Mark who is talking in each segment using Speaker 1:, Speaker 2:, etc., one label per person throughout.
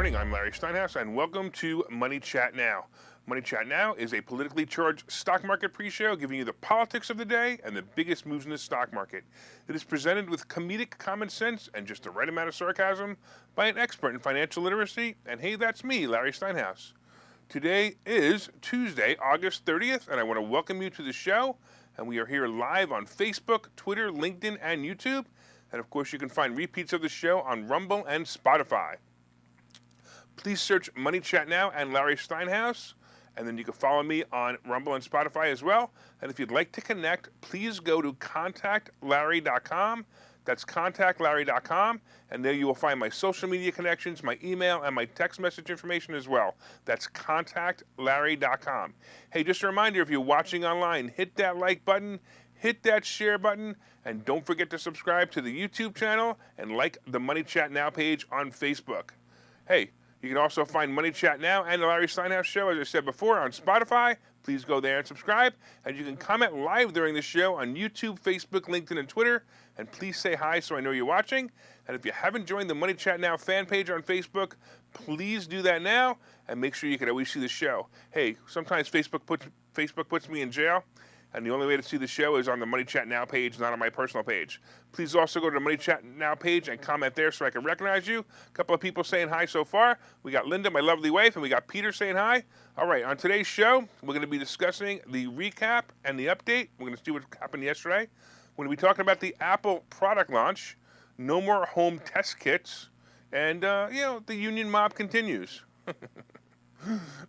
Speaker 1: morning. I'm Larry Steinhouse, and welcome to Money Chat Now. Money Chat Now is a politically charged stock market pre-show giving you the politics of the day and the biggest moves in the stock market. It is presented with comedic common sense and just the right amount of sarcasm by an expert in financial literacy. And hey, that's me, Larry Steinhouse. Today is Tuesday, August 30th, and I want to welcome you to the show. And we are here live on Facebook, Twitter, LinkedIn, and YouTube. And of course, you can find repeats of the show on Rumble and Spotify. Please search Money Chat Now and Larry Steinhouse, and then you can follow me on Rumble and Spotify as well. And if you'd like to connect, please go to contactlarry.com. That's contactlarry.com, and there you will find my social media connections, my email, and my text message information as well. That's contactlarry.com. Hey, just a reminder, if you're watching online, hit that like button, hit that share button, and don't forget to subscribe to the YouTube channel and like the Money Chat Now page on Facebook. Hey, you can also find Money Chat Now and the Larry Steinhouse Show, as I said before, on Spotify. Please go there and subscribe. And you can comment live during the show on YouTube, Facebook, LinkedIn, and Twitter. And please say hi so I know you're watching. And if you haven't joined the Money Chat Now fan page on Facebook, please do that now. And make sure you can always see the show. Hey, sometimes Facebook puts me in jail. And the only way to see the show is on the Money Chat Now page, not on my personal page. Please also go to the Money Chat Now page and comment there so I can recognize you. A couple of people saying hi so far. We got Linda, my lovely wife, and we got Peter saying hi. All right, on today's show, we're going to be discussing the recap and the update. We're going to see what happened yesterday. We're going to be talking about the Apple product launch, no more home test kits, and, the union mob continues.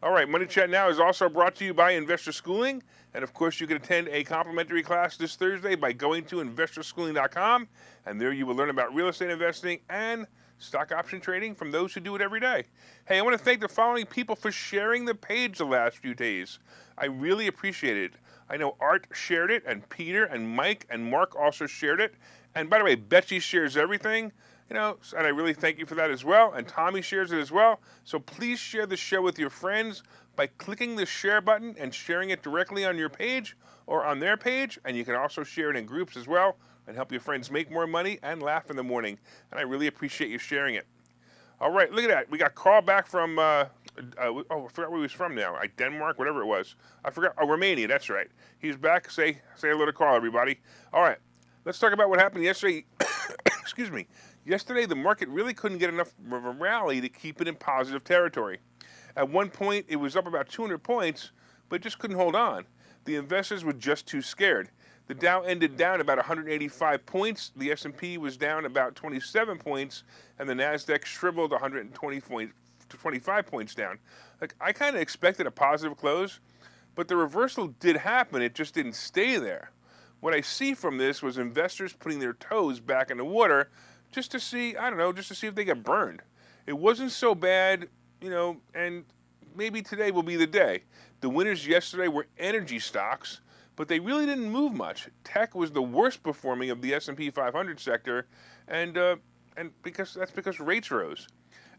Speaker 1: All right, Money Chat Now is also brought to you by Investor Schooling. And of course, you can attend a complimentary class this Thursday by going to investorschooling.com. And there you will learn about real estate investing and stock option trading from those who do it every day. Hey, I want to thank the following people for sharing the page the last few days. I really appreciate it. I know Art shared it, and Peter and Mike and Mark also shared it. And by the way, Betsy shares everything. And I really thank you for that as well. And Tommy shares it as well. So please share the show with your friends by clicking the share button and sharing it directly on your page or on their page. And you can also share it in groups as well and help your friends make more money and laugh in the morning. And I really appreciate you sharing it. All right, look at that. We got Carl back from, I forgot where he was from now. Denmark, whatever it was. I forgot. Oh, Romania, that's right. He's back. Say hello to Carl, everybody. All right, let's talk about what happened yesterday. Excuse me. Yesterday, the market really couldn't get enough of a rally to keep it in positive territory. At one point, it was up about 200 points, but it just couldn't hold on. The investors were just too scared. The Dow ended down about 185 points, the S&P was down about 27 points, and the NASDAQ shriveled 25 points down. I kind of expected a positive close, but the reversal did happen, it just didn't stay there. What I see from this was investors putting their toes back in the water just to see if they get burned. It wasn't so bad, and maybe today will be the day. The winners yesterday were energy stocks, but they really didn't move much. Tech was the worst performing of the S&P 500 sector, and because rates rose.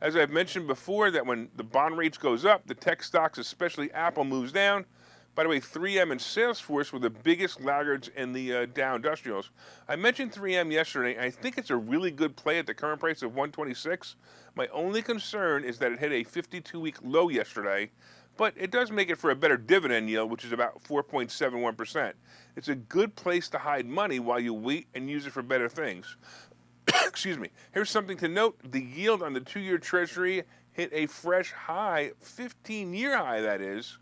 Speaker 1: As I've mentioned before, that when the bond rates goes up, the tech stocks, especially Apple, moves down. By the way, 3M and Salesforce were the biggest laggards in the Dow Industrials. I mentioned 3M yesterday, and I think it's a really good play at the current price of 126. My only concern is that it hit a 52-week low yesterday, but it does make it for a better dividend yield, which is about 4.71%. It's a good place to hide money while you wait and use it for better things. Excuse me. Here's something to note. The yield on the 2-year Treasury hit a fresh high, 15-year high, that is.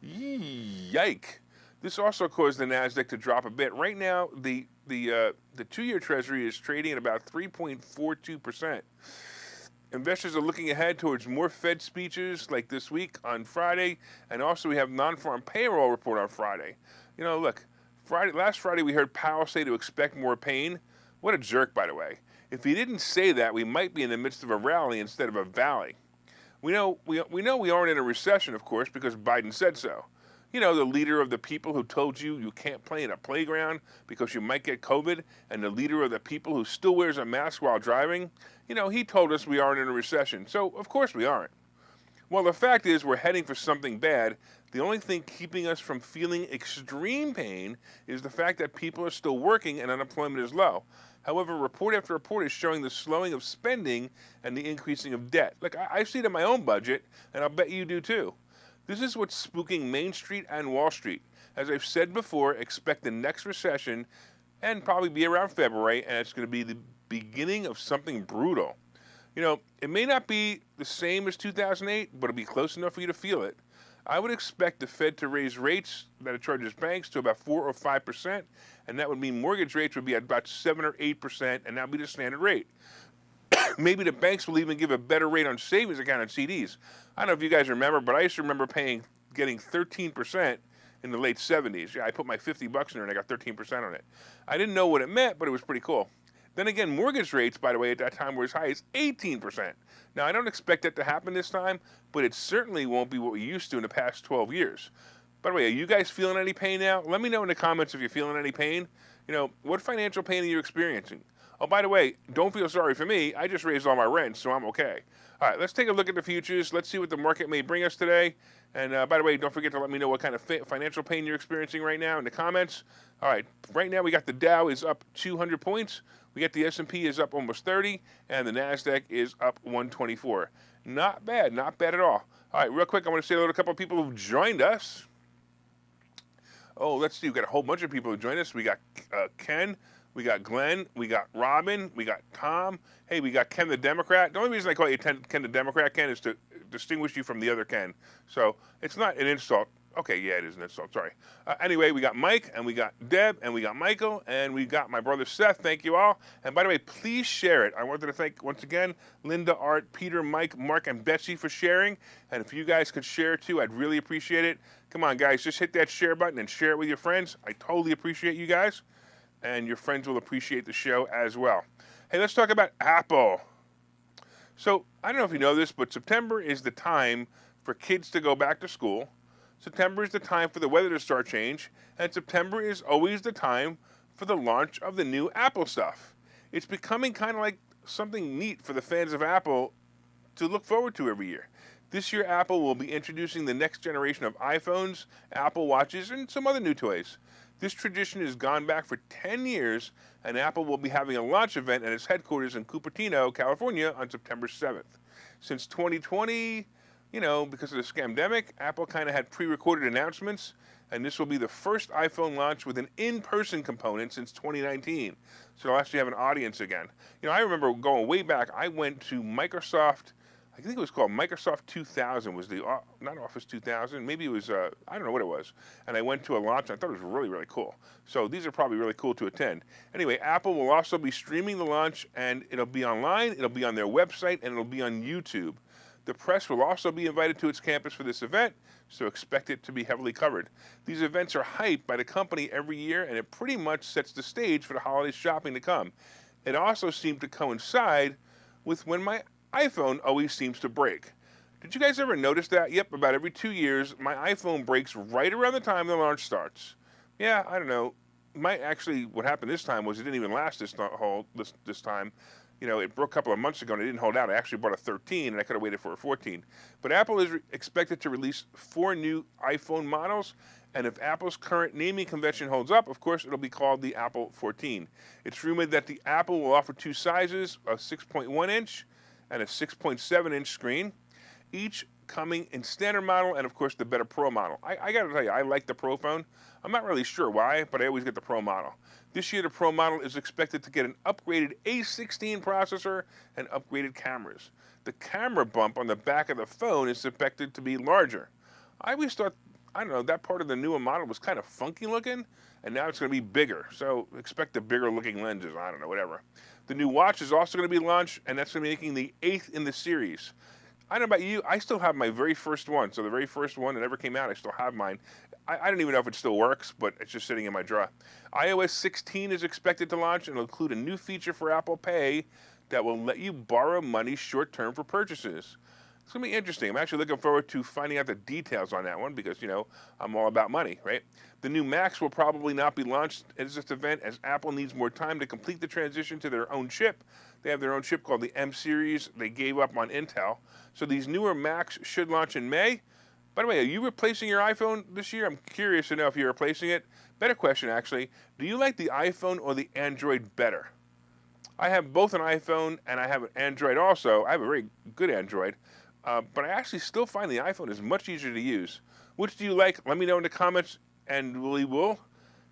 Speaker 1: Yike. This also caused the NASDAQ to drop a bit. Right now, the 2-year Treasury is trading at about 3.42%. Investors are looking ahead towards more Fed speeches like this week on Friday, and also we have non-farm payroll report on Friday. Look, last Friday we heard Powell say to expect more pain. What a jerk, by the way. If he didn't say that, we might be in the midst of a rally instead of a valley. We know we aren't in a recession, of course, because Biden said so. The leader of the people who told you can't play in a playground because you might get COVID, and the leader of the people who still wears a mask while driving, he told us we aren't in a recession. So, of course we aren't. Well, the fact is we're heading for something bad. The only thing keeping us from feeling extreme pain is the fact that people are still working and unemployment is low. However, report after report is showing the slowing of spending and the increasing of debt. Look, I see it in my own budget, and I'll bet you do too. This is what's spooking Main Street and Wall Street. As I've said before, expect the next recession and probably be around February, and it's going to be the beginning of something brutal. It may not be the same as 2008, but it'll be close enough for you to feel it. I would expect the Fed to raise rates that it charges banks to about 4 or 5%, and that would mean mortgage rates would be at about 7 or 8%, and that would be the standard rate. Maybe the banks will even give a better rate on savings account and CDs. I don't know if you guys remember, but I used to remember getting 13% in the late 70s. Yeah, I put my $50 in there and I got 13% on it. I didn't know what it meant, but it was pretty cool. Then again, mortgage rates, by the way, at that time were as high as 18%. Now, I don't expect that to happen this time, but it certainly won't be what we used to in the past 12 years. By the way, are you guys feeling any pain now? Let me know in the comments if you're feeling any pain. What financial pain are you experiencing? Oh, by the way, don't feel sorry for me. I just raised all my rent, so I'm okay. All right, let's take a look at the futures. Let's see what the market may bring us today. And by the way, don't forget to let me know what kind of financial pain you're experiencing right now in the comments. All right, right now we got the Dow is up 200 points. We got the S&P is up almost 30, and the NASDAQ is up 124. Not bad at all. All right, real quick, I want to say hello to a couple of people who've joined us. Oh, let's see. We've got a whole bunch of people who joined us. We got Ken, we got Glenn, we got Robin, we got Tom. Hey, we got Ken the Democrat. The only reason I call you Ken the Democrat, Ken, is to distinguish you from the other Ken. So it's not an insult. Okay, yeah, it is an insult. Sorry. Anyway, we got Mike, and we got Deb, and we got Michael, and we got my brother Seth. Thank you all. And by the way, please share it. I wanted to thank, once again, Linda, Art, Peter, Mike, Mark, and Betsy for sharing. And if you guys could share too, I'd really appreciate it. Come on, guys, just hit that share button and share it with your friends. I totally appreciate you guys, and your friends will appreciate the show as well. Hey, let's talk about Apple. So, I don't know if you know this, but September is the time for kids to go back to school. September is the time for the weather to start change, and September is always the time for the launch of the new Apple stuff. It's becoming kind of like something neat for the fans of Apple to look forward to every year. This year, Apple will be introducing the next generation of iPhones, Apple Watches, and some other new toys. This tradition has gone back for 10 years, and Apple will be having a launch event at its headquarters in Cupertino, California on September 7th. Since 2020, because of the scamdemic, Apple kind of had pre-recorded announcements, and this will be the first iPhone launch with an in-person component since 2019. So they'll actually have an audience again. I remember going way back, I went to Microsoft, I think it was called Microsoft 2000, was the, not Office 2000, maybe it was, I don't know what it was. And I went to a launch, and I thought it was really, really cool. So these are probably really cool to attend. Anyway, Apple will also be streaming the launch, and it'll be online, it'll be on their website, and it'll be on YouTube. The press will also be invited to its campus for this event, so expect it to be heavily covered. These events are hyped by the company every year, and it pretty much sets the stage for the holiday shopping to come. It also seemed to coincide with when my iPhone always seems to break. Did you guys ever notice that? Yep, about every 2 years, my iPhone breaks right around the time the launch starts. Yeah, I don't know. What happened this time was it didn't even last this time. It broke a couple of months ago and it didn't hold out. I actually bought a 13 and I could have waited for a 14. But Apple is expected to release 4 new iPhone models. And if Apple's current naming convention holds up, of course, it'll be called the Apple 14. It's rumored that the Apple will offer 2 sizes, a 6.1 inch and a 6.7 inch screen, each coming in standard model and, of course, the better Pro model. I got to tell you, I like the Pro phone. I'm not really sure why, but I always get the Pro model. This year, the Pro model is expected to get an upgraded A16 processor and upgraded cameras. The camera bump on the back of the phone is expected to be larger. I always thought, that part of the newer model was kind of funky looking, and now it's going to be bigger. So expect the bigger looking lenses. I don't know, whatever. The new watch is also going to be launched, and that's going to be making the 8th in the series. I don't know about you, I still have my very first one. So the very first one that ever came out, I still have mine. I don't even know if it still works, but it's just sitting in my drawer. iOS 16 is expected to launch and will include a new feature for Apple Pay that will let you borrow money short-term for purchases. It's going to be interesting. I'm actually looking forward to finding out the details on that one because, I'm all about money, right? The new Macs will probably not be launched at this event as Apple needs more time to complete the transition to their own chip. They have their own chip called the M series. They gave up on Intel. So these newer Macs should launch in May. By the way, are you replacing your iPhone this year? I'm curious to know if you're replacing it. Better question, actually. Do you like the iPhone or the Android better? I have both an iPhone and I have an Android also. I have a very good Android, but I actually still find the iPhone is much easier to use. Which do you like? Let me know in the comments, and we will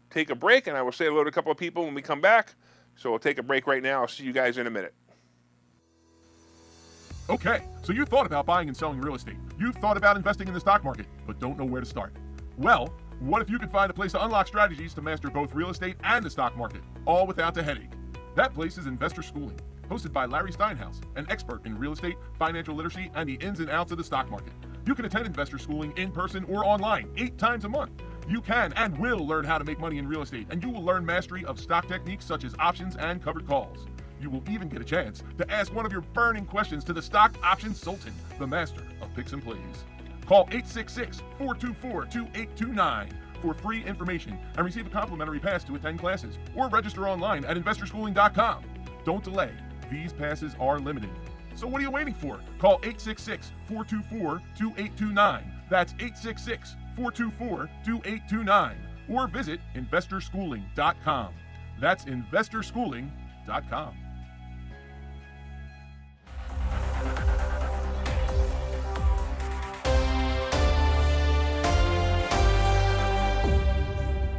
Speaker 1: take a break, and I will say hello to a couple of people when we come back. So we'll take a break right now. I'll see you guys in a minute.
Speaker 2: Okay, so you thought about buying and selling real estate. You've thought about investing in the stock market, but don't know where to start. Well, what if you could find a place to unlock strategies to master both real estate and the stock market, all without the headache? That place is Investor Schooling, hosted by Larry Steinhouse, an expert in real estate, financial literacy, and the ins and outs of the stock market. You can attend Investor Schooling in person or online 8 times a month. You can and will learn how to make money in real estate, and you will learn mastery of stock techniques such as options and covered calls. You will even get a chance to ask one of your burning questions to the stock options sultan, the master of picks and plays. Call 866-424-2829 for free information and receive a complimentary pass to attend classes, or register online at investorschooling.com. Don't delay. These passes are limited. So what are you waiting for? Call 866-424-2829. That's 866-424-2829. Or visit investorschooling.com. That's investorschooling.com.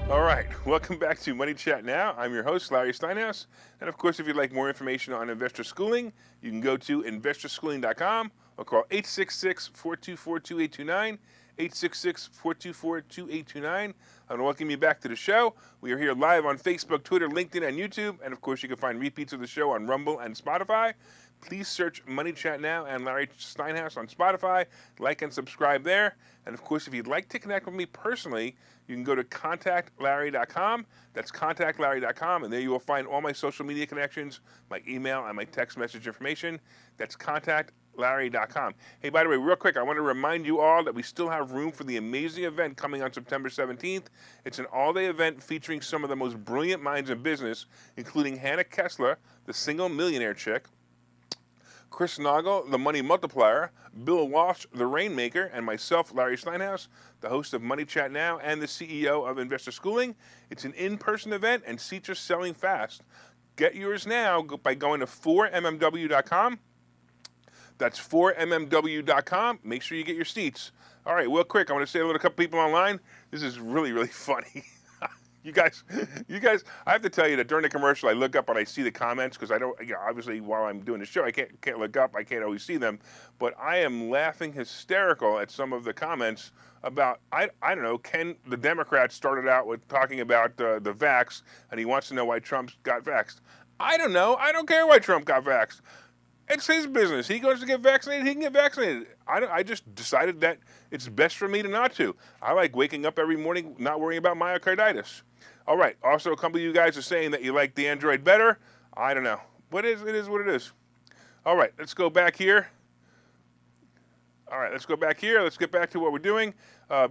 Speaker 1: All right, welcome back to Money Chat Now. I'm your host, Larry Steinhouse. And of course, if you'd like more information on Investor Schooling, you can go to investorschooling.com or call 866-424-2829, 866-424-2829. I want to welcome you back to the show. We are here live on Facebook, Twitter, LinkedIn, and YouTube. And of course, you can find repeats of the show on Rumble and Spotify. Please search Money Chat Now and Larry Steinhouse on Spotify. Like and subscribe there. And of course, if you'd like to connect with me personally, you can go to contactlarry.com. That's contactlarry.com, and there you will find all my social media connections, my email, and my text message information. That's contactlarry.com. Hey, by the way, real quick, I want to remind you all that we still have room for the amazing event coming on September 17th. It's an all-day event featuring some of the most brilliant minds in business, including Hannah Kessler, the single millionaire chick, Chris Noggle, the money multiplier, Bill Walsh, the rainmaker, and myself, Larry Steinhouse, the host of Money Chat Now and the CEO of Investor Schooling. It's an in-person event, and seats are selling fast. Get yours now by going to 4mmw.com. That's 4mmw.com. Make sure you get your seats. All right, real quick, I want to say hello to a couple people online. This is really, really funny. You guys, I have to tell you that during the commercial, I look up and I see the comments because I don't, obviously while I'm doing the show, I can't look up. I can't always see them. But I am laughing hysterical at some of the comments about, I don't know, Ken, the Democrat, started out with talking about the vax, and he wants to know why Trump got vaxxed. I don't know. I don't care why Trump got vaxxed. It's his business. He goes to get vaccinated, he can get vaccinated. I just decided that it's best for me to not to. I like waking up every morning not worrying about myocarditis. All right. Also, a couple of you guys are saying that you like the Android better. I don't know. It is what it is. All right. Let's go back here. All right. Let's go back here. Let's get back to what we're doing.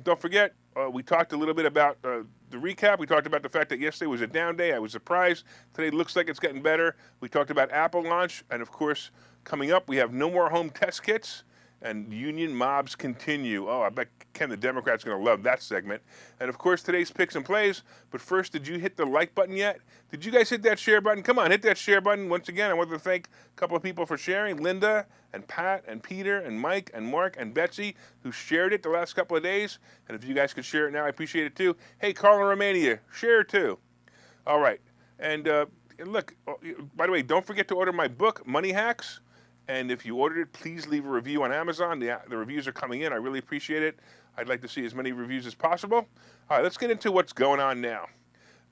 Speaker 1: Don't forget, we talked a little bit about the recap. We talked about the fact that yesterday was a down day. I was surprised. Today looks like it's getting better. We talked about Apple launch. And, of course, coming up, we have no more home test kits. And union mobs continue. Oh, I bet Ken the Democrat's going to love that segment. And, of course, today's picks and plays. But first, did you hit the like button yet? Did you guys hit that share button? Come on, hit that share button. Once again, I want to thank a couple of people for sharing. Linda and Pat and Peter and Mike and Mark and Betsy, who shared it the last couple of days. And if you guys could share it now, I appreciate it, too. Hey, Carl in Romania, share it, too. All right. And look, by the way, don't forget to order my book, Money Hacks. And if you ordered it, please leave a review on Amazon. The reviews are coming in. I really appreciate it. I'd like to see as many reviews as possible. All right, let's get into what's going on now.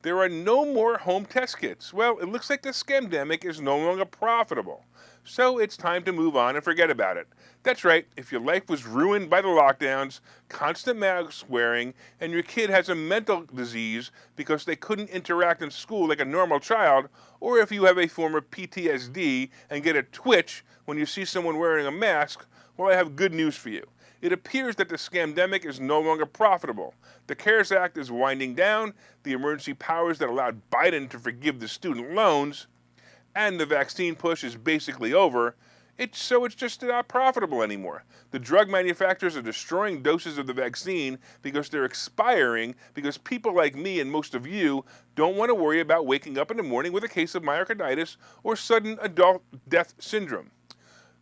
Speaker 1: There are no more home test kits. Well, it looks like the scamdemic is no longer profitable. So it's time to move on and forget about it. That's right. If your life was ruined by the lockdowns, constant mask wearing, and your kid has a mental disease because they couldn't interact in school like a normal child, or if you have a form of PTSD and get a twitch when you see someone wearing a mask, well, I have good news for you. It appears that the scamdemic is no longer profitable. The CARES Act is winding down, the emergency powers that allowed Biden to forgive the student loans, and the vaccine push is basically over. It's just not profitable anymore. The drug manufacturers are destroying doses of the vaccine because they're expiring because people like me and most of you don't want to worry about waking up in the morning with a case of myocarditis or sudden adult death syndrome.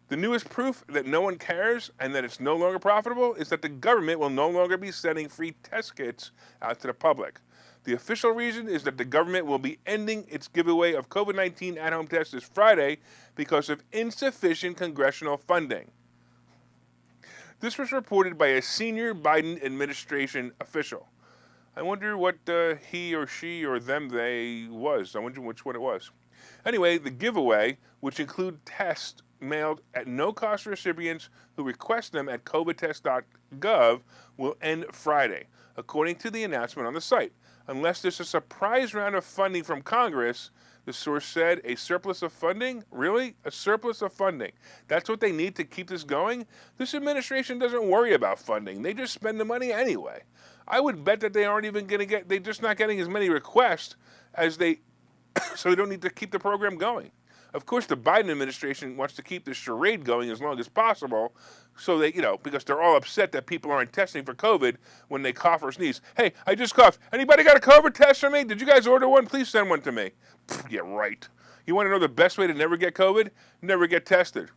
Speaker 1: The newest proof that no one cares and that it's no longer profitable is that the government will no longer be sending free test kits out to the public. The official reason is that the government will be ending its giveaway of COVID-19 at-home tests this Friday because of insufficient congressional funding. This was reported by a senior Biden administration official. I wonder what he or she or them they was. I wonder which one it was. Anyway, the giveaway, which include tests mailed at no cost to recipients who request them at covidtest.gov, will end Friday, according to the announcement on the site. Unless there's a surprise round of funding from Congress, the source said. A surplus of funding? Really? A surplus of funding? That's what they need to keep this going? This administration doesn't worry about funding. They just spend the money anyway. I would bet that they aren't even going to get, they're just not getting as many requests as they, so they don't need to keep the program going. Of course, the Biden administration wants to keep this charade going as long as possible, so they, because they're all upset that people aren't testing for COVID when they cough or sneeze. Hey, I just coughed. Anybody got a COVID test for me? Did you guys order one? Please send one to me. Yeah, right. You want to know the best way to never get COVID? Never get tested.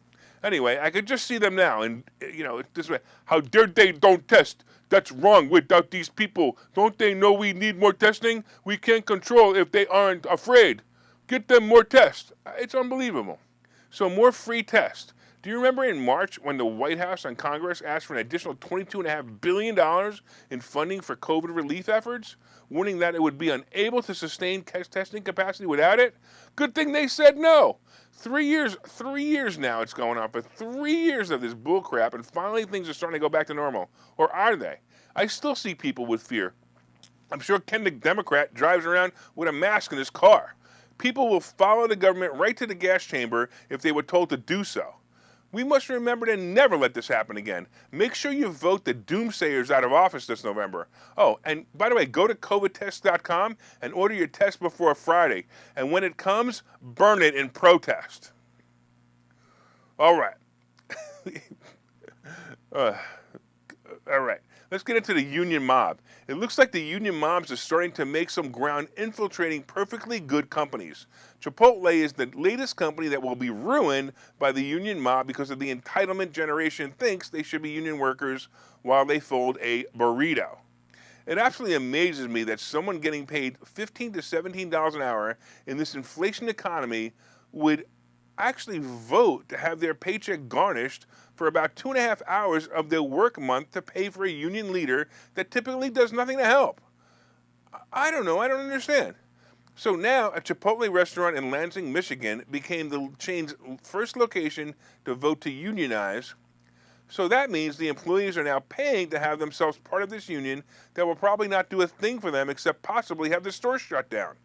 Speaker 1: Anyway, I could just see them now, and this way. How dare they don't test? That's wrong without these people. Don't they know we need more testing? We can't control if they aren't afraid. Get them more tests. It's unbelievable. So more free tests. Do you remember in March when the White House and Congress asked for an additional $22.5 billion in funding for COVID relief efforts, warning that it would be unable to sustain testing capacity without it? Good thing they said no. 3 years now it's going on. For 3 years of this bullcrap, and finally things are starting to go back to normal. Or are they? I still see people with fear. I'm sure Ken the Democrat drives around with a mask in his car. People will follow the government right to the gas chamber if they were told to do so. We must remember to never let this happen again. Make sure you vote the doomsayers out of office this November. Oh, and by the way, go to covidtest.com and order your test before Friday. And when it comes, burn it in protest. All right. All right. Let's get into the union mob. It looks like the union mobs are starting to make some ground infiltrating perfectly good companies. Chipotle is the latest company that will be ruined by the union mob because of the entitlement generation thinks they should be union workers while they fold a burrito. It absolutely amazes me that someone getting paid $15 to $17 an hour in this inflation economy would actually vote to have their paycheck garnished for about 2.5 hours of their work month to pay for a union leader that typically does nothing to help. I don't know. I don't understand. So now a Chipotle restaurant in Lansing, Michigan became the chain's first location to vote to unionize. So that means the employees are now paying to have themselves part of this union that will probably not do a thing for them except possibly have the store shut down.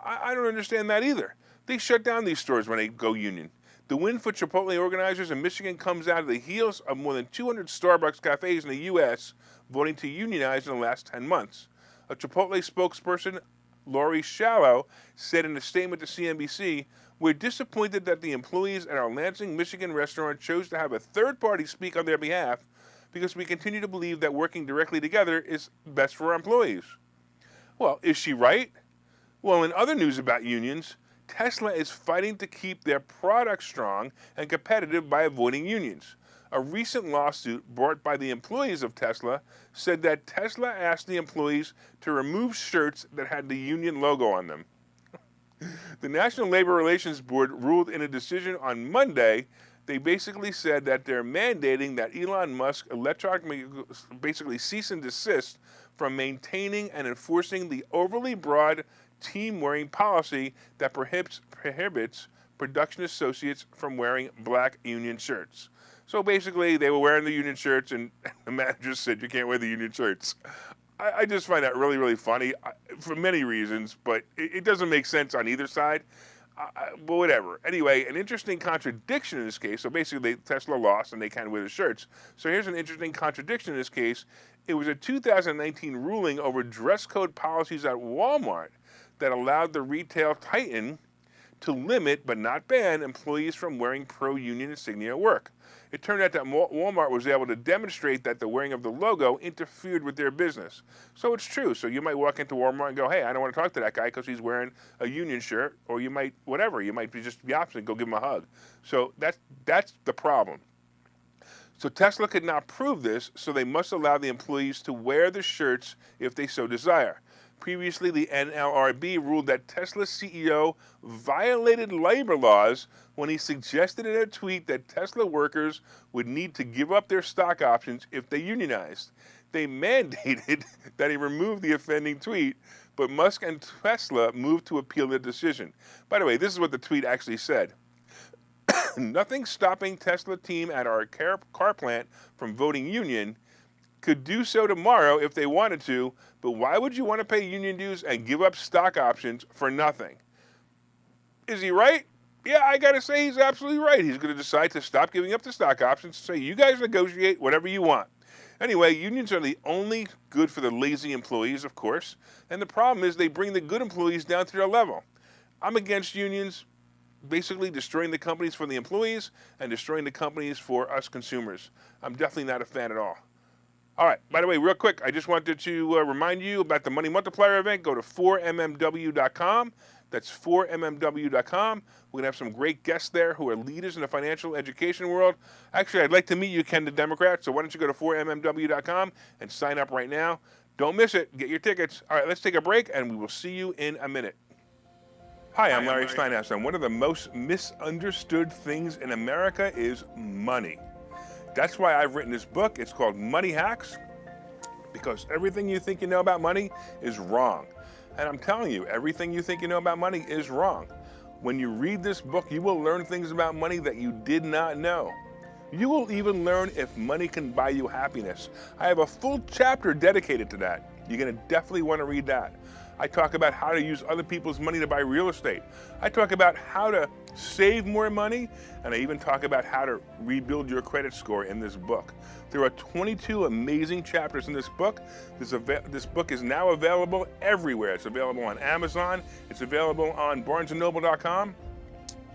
Speaker 1: I don't understand that either. They shut down these stores when they go union. The win for Chipotle organizers in Michigan comes out of the heels of more than 200 Starbucks cafes in the U.S. voting to unionize in the last 10 months. A Chipotle spokesperson, Larry Steinhouse, said in a statement to CNBC, "We're disappointed that the employees at our Lansing, Michigan restaurant chose to have a third party speak on their behalf because we continue to believe that working directly together is best for our employees." Well, is she right? Well, in other news about unions, Tesla is fighting to keep their product strong and competitive by avoiding unions. A recent lawsuit brought by the employees of Tesla said that Tesla asked the employees to remove shirts that had the union logo on them. The National Labor Relations Board ruled in a decision on Monday. They basically said that they're mandating that Elon Musk basically cease and desist from maintaining and enforcing the overly broad team-wearing policy that prohibits production associates from wearing black union shirts. So basically, they were wearing the union shirts, and the manager said, "You can't wear the union shirts." I just find that really, really funny for many reasons, but it doesn't make sense on either side. But whatever. Anyway, an interesting contradiction in this case. So basically, Tesla lost, and they can't wear the shirts. So here's an interesting contradiction in this case. It was a 2019 ruling over dress code policies at Walmart that allowed the retail titan to limit, but not ban, employees from wearing pro-union insignia at work. It turned out that Walmart was able to demonstrate that the wearing of the logo interfered with their business. So it's true. So you might walk into Walmart and go, hey, I don't want to talk to that guy because he's wearing a union shirt, or you might, whatever, you might be just the opposite, go give him a hug. So that's the problem. So Tesla could not prove this, so they must allow the employees to wear the shirts if they so desire. Previously, the NLRB ruled that Tesla's CEO violated labor laws when he suggested in a tweet that Tesla workers would need to give up their stock options if they unionized. They mandated that he remove the offending tweet, but Musk and Tesla moved to appeal the decision. By the way, this is what the tweet actually said. Nothing stopping Tesla team at our car plant from voting union. Could do so tomorrow if they wanted to, but why would you want to pay union dues and give up stock options for nothing? Is he right? Yeah, I gotta say he's absolutely right. He's gonna decide to stop giving up the stock options, say you guys negotiate whatever you want. Anyway, unions are the only good for the lazy employees, of course, and the problem is they bring the good employees down to their level. I'm against unions basically destroying the companies for the employees and destroying the companies for us consumers. I'm definitely not a fan at all. All right, by the way, real quick, I just wanted to remind you about the Money Multiplier event. Go to 4mmw.com. That's 4mmw.com. We're going to have some great guests there who are leaders in the financial education world. Actually, I'd like to meet you, Ken the Democrat, so why don't you go to 4mmw.com and sign up right now. Don't miss it. Get your tickets. All right, let's take a break, and we will see you in a minute. Hi, I'm Larry Steinhouse, and one of the most misunderstood things in America is money. That's why I've written this book. It's called Money Hacks, because everything you think you know about money is wrong. And I'm telling you, everything you think you know about money is wrong. When you read this book, you will learn things about money that you did not know. You will even learn if money can buy you happiness. I have a full chapter dedicated to that. You're going to definitely want to read that. I talk about how to use other people's money to buy real estate. I talk about how to save more money, and I even talk about how to rebuild your credit score in this book. There are 22 amazing chapters in this book. This book is now available everywhere. It's available on Amazon. It's available on barnesandnoble.com.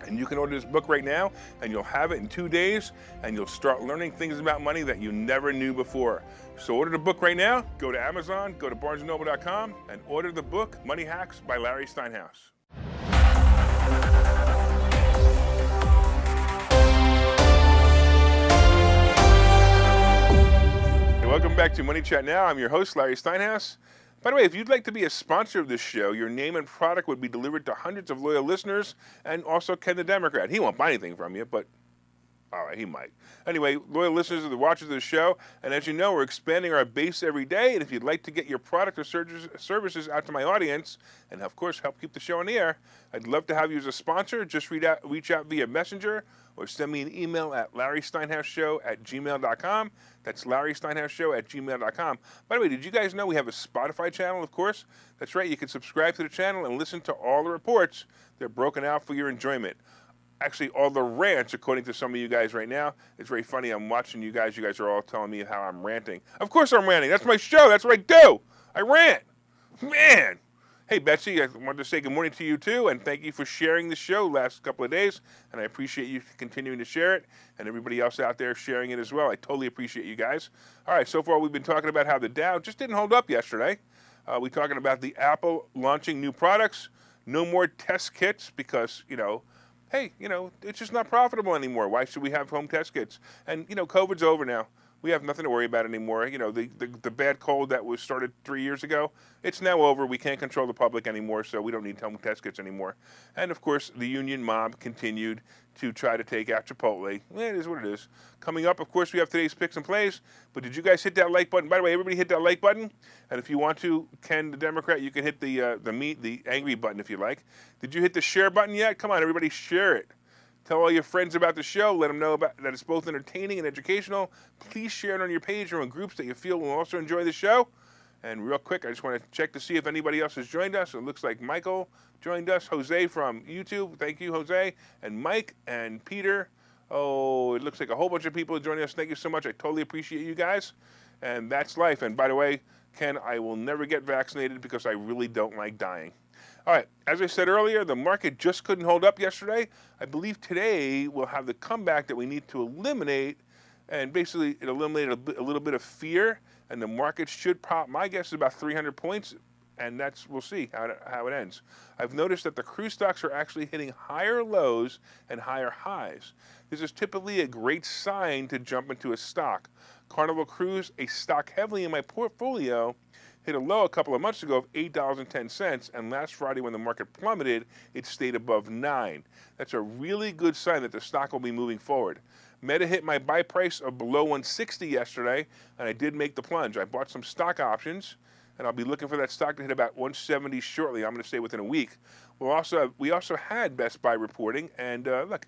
Speaker 1: And you can order this book right now, and you'll have it in 2 days, and you'll start learning things about money that you never knew before. So order the book right now. Go to Amazon, go to barnesandnoble.com, and order the book, Money Hacks by Larry Steinhouse. Hey, welcome back to Money Chat Now. I'm your host, Larry Steinhouse. By the way, if you'd like to be a sponsor of this show, your name and product would be delivered to hundreds of loyal listeners, and also Ken the Democrat. He won't buy anything from you, but all right, he might. Anyway, loyal listeners are the watchers of the show, and as you know, we're expanding our base every day, and if you'd like to get your product or services out to my audience, and of course help keep the show on the air, I'd love to have you as a sponsor. Just reach out via Messenger, or send me an email at larrysteinhouseshow@gmail.com. That's larrysteinhouseshow@gmail.com. By the way, did you guys know we have a Spotify channel, of course? That's right, you can subscribe to the channel and listen to all the reports. They're broken out for your enjoyment. Actually, all the rants, according to some of you guys right now. It's very funny. I'm watching you guys. You guys are all telling me how I'm ranting. Of course I'm ranting. That's my show. That's what I do. I rant. Man. Hey, Betsy, I wanted to say good morning to you, too, and thank you for sharing the show last couple of days, and I appreciate you continuing to share it, and everybody else out there sharing it as well. I totally appreciate you guys. All right, so far we've been talking about how the Dow just didn't hold up yesterday. We're talking about the Apple launching new products, no more test kits because, hey, it's just not profitable anymore. Why should we have home test kits? And, COVID's over now. We have nothing to worry about anymore. The bad cold that was started 3 years ago, it's now over. We can't control the public anymore, so we don't need home test kits anymore. And, of course, the union mob continued to try to take out Chipotle. It is what it is. Coming up, of course, we have today's picks and plays. But did you guys hit that like button? By the way, everybody hit that like button. And if you want to, Ken the Democrat, you can hit the angry button if you like. Did you hit the share button yet? Come on, everybody, share it. Tell all your friends about the show. Let them know that it's both entertaining and educational. Please share it on your page or in groups that you feel will also enjoy the show. And real quick, I just want to check to see if anybody else has joined us. It looks like Michael joined us. Jose from YouTube. Thank you, Jose. And Mike and Peter. Oh, it looks like a whole bunch of people are joining us. Thank you so much. I totally appreciate you guys. And that's life. And by the way, Ken, I will never get vaccinated because I really don't like dying. All right, as I said earlier, the market just couldn't hold up yesterday. I believe today we'll have the comeback that we need to eliminate, and basically it eliminated a little bit of fear, and the market should pop. My guess is about 300 points, and we'll see how it ends. I've noticed that the cruise stocks are actually hitting higher lows and higher highs. This is typically a great sign to jump into a stock. Carnival Cruise, a stock heavily in my portfolio, hit a low a couple of months ago of $8.10, and last Friday when the market plummeted, it stayed above $9. That's a really good sign that the stock will be moving forward. Meta hit my buy price of below 160 yesterday, and I did make the plunge. I bought some stock options, and I'll be looking for that stock to hit about 170 shortly. I'm going to say within a week. We also had Best Buy reporting, and look,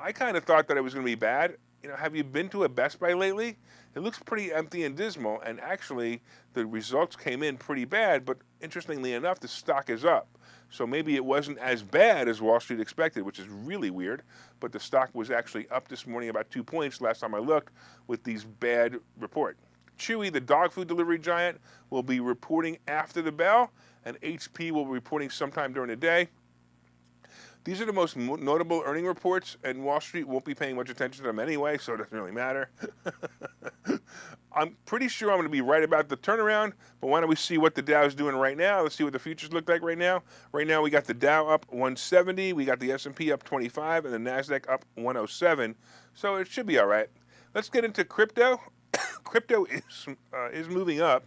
Speaker 1: I kind of thought that it was going to be bad. Have you been to a Best Buy lately? It looks pretty empty and dismal, and actually the results came in pretty bad, but interestingly enough, the stock is up. So maybe it wasn't as bad as Wall Street expected, which is really weird, but the stock was actually up this morning about 2 points last time I looked with these bad report. Chewy, the dog food delivery giant, will be reporting after the bell, and HP will be reporting sometime during the day. These are the most notable earning reports, and Wall Street won't be paying much attention to them anyway, so it doesn't really matter. I'm pretty sure I'm going to be right about the turnaround, but why don't we see what the Dow is doing right now? Let's see what the futures look like right now. Right now, we got the Dow up 170, we got the S&P up 25, and the NASDAQ up 107, so it should be all right. Let's get into crypto. Crypto is moving up.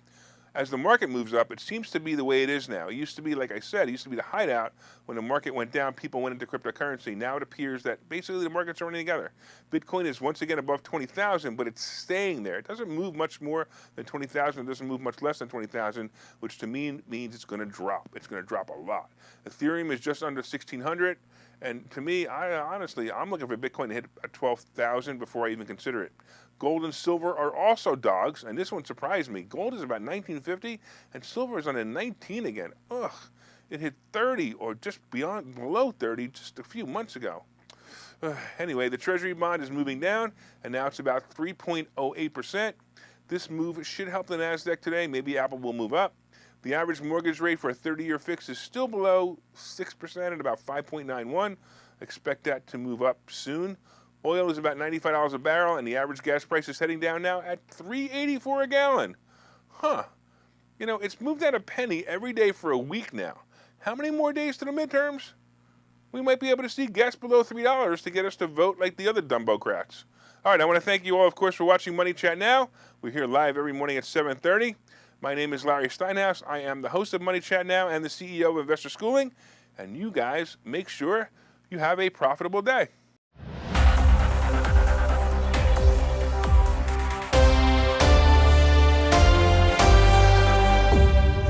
Speaker 1: As the market moves up, it seems to be the way it is now. It used to be, like I said, it used to be the hideout. When the market went down, people went into cryptocurrency. Now it appears that basically the markets are running together. Bitcoin is once again above 20,000, but it's staying there. It doesn't move much more than 20,000. It doesn't move much less than 20,000, which to me means it's going to drop. It's going to drop a lot. Ethereum is just under 1,600. And to me, I'm looking for Bitcoin to hit 12,000 before I even consider it. Gold and silver are also dogs, and this one surprised me. Gold is about 1950, and silver is on a 19 again. Ugh, it hit 30 or just below 30 just a few months ago. Anyway, the Treasury bond is moving down, and now it's about 3.08%. This move should help the NASDAQ today. Maybe Apple will move up. The average mortgage rate for a 30-year fix is still below 6% at about 5.91. Expect that to move up soon. Oil is about $95 a barrel, and the average gas price is heading down now at $3.84 a gallon. It's moved at a penny every day for a week now. How many more days to the midterms? We might be able to see gas below $3 to get us to vote like the other Dumbocrats. All right, I want to thank you all, of course, for watching Money Chat Now. We're here live every morning at 7:30. My name is Larry Steinhouse. I am the host of Money Chat Now and the CEO of Investor Schooling. And you guys make sure you have a profitable day.